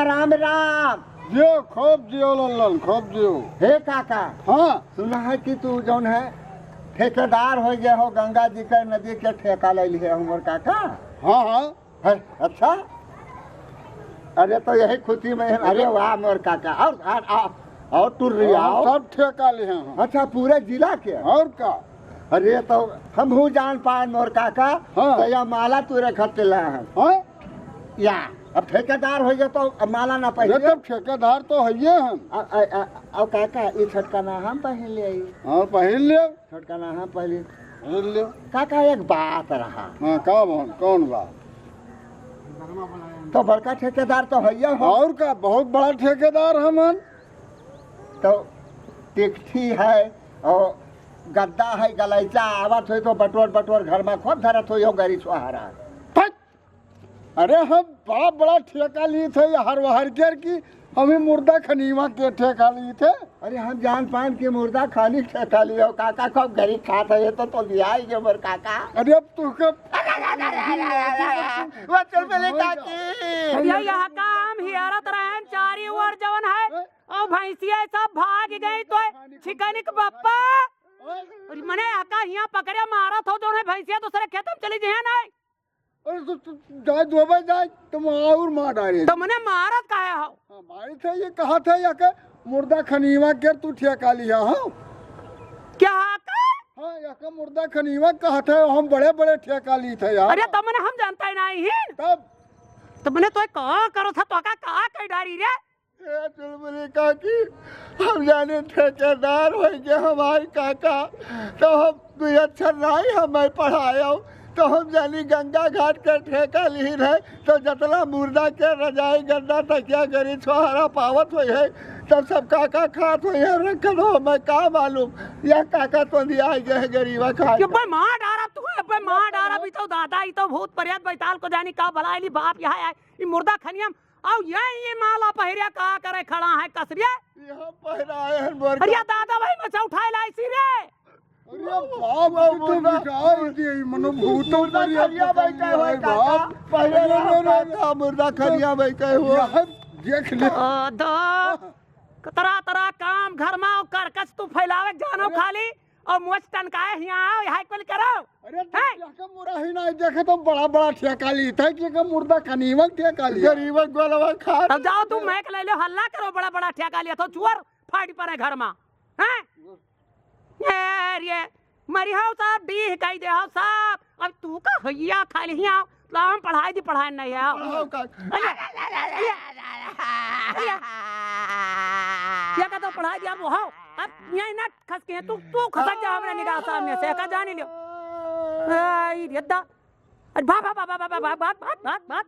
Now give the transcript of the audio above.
राम राम। जियो खूब जियो लल्लन खूब जियो। हे काका, हाँ सुना है कि तू जौन है ठेकेदार हो गए हो, गंगा जी के नदी के ठेका ले लिए हमर काका। हाँ हाँ है अच्छा। अरे तो यही खुशी में अरे वाह मोर काका। और तू रियाओ सब ठेका लिए हैं। अच्छा पूरे जिला के। और का अरे तो हम हूँ जान पाए मोर काका। हाँ। तो यह माला तू रखते ला है हाँ या अब ठेकेदार हो गए तो अब माला ना अरे पहले। तब ठेकेदार तो है ही हम। और काका ये छोटका ना हम पहन ले आई। हाँ पहन लियो छोटका ना हम पहले। पहन लियो। काका एक बात रहा हाँ का बहन कौन बात। तो बड़का ठेकेदार तो है हो। और का बहुत बड़ा ठेकेदार हमन। तो टिकठी है और गद्दा है, गलैचा आवत हो तो बटोर बटोर घर में खुद धरत हो गरी सुहारा। फट! अरे हम बड़ा बड़ा ठेका लिए थे हर वहर के की हमें मुर्दा खनीवा के ठेका लिए थे। अरे हम जान पान के मुर्दा खानी ठेका लियो काका, कब गरी खात है तो दिया ही मोर काका। अरे अब तू कब वो चल पहले काकी। भैया यहाँ काम हियारत रहन चारी ओर जवन है और भैंसिया सब भाग गई तो छिकनिक बप्पा और मने आका यहाँ पकड़े मारत हो दोनों भैंसिया दूसरे खेत में चली जाए ना। अरे तो जाए दोबे जाए तुम और मार डाले तो मने मारत काहे हो। हमारे थे ये कहा था या के मुर्दा खनीवा के तू ठेका लिया। हाँ क्या आका? हाँ या के मुर्दा खनीवा कहा था हम बड़े बड़े ठेका लिए थे यार। अरे तो मने हम जानता ही नहीं है तब तो मने तो कहा करो था तो आका कहा कह डारी रे। चुलबुली काकी हम जाने ठेकेदार हो गए हमारे काका। तो हम कोई अच्छा नहीं हमें पढ़ाया तो हम जानी गंगा घाट के ठेका ली रहे तो जतला मुर्दा के रजाई गद्दा तकिया गरी छोहरा पावत हुई है तब सब काका खात हुई है रखल हो मैं का मालूम या काका तो दिया गए गरीबा खा। कि बे मार डारा तू बे मार डारा भी तो दादा ही तो भूत प्रेत बैताल को जानी का भलाईली बाप यहाँ आए ये मुर्दा खनियम और ये माला पहिरिया का करे खड़ा है कसरिया यहाँ पहराए हैं मोर। अरे दादा भाई मचा उठाए लाई सी रे। अरे बाप तो बिचार दिए मनो भूतों पर खरिया भाई का हुआ काका पहले ना मुर्दा खरिया भाई का हुआ। यार देख ले दो तरह तरह काम घर में और करकस तू फैलावे जानो खाली और मुझ टनकाए यहाँ आओ यहाँ कोल करो। अरे का मुरा ही नहीं देखे तो बड़ा बड़ा ठेका ली था कि का मुर्दा खनीवा ठेका लिया गरीबा गोलवा खा। तब जाओ तू मैक ले लो हल्ला करो बड़ा बड़ा ठेका लिया तो चुअर फाड़ पड़े घर में हैं यार ये मरी हो साहब डी कह दे हो साहब अब तू का भैया खाली ही आओ लाम पढ़ाई दी पढ़ाई नहीं आओ क्या कहता पढ़ाई दिया वो हो अब यहाँ ना खस के तू खसक जा हमरे निगाह सामने से का जानी लियो आई यद्दा अरे भाग भाग भाग भाग भाग भाग भाग भाग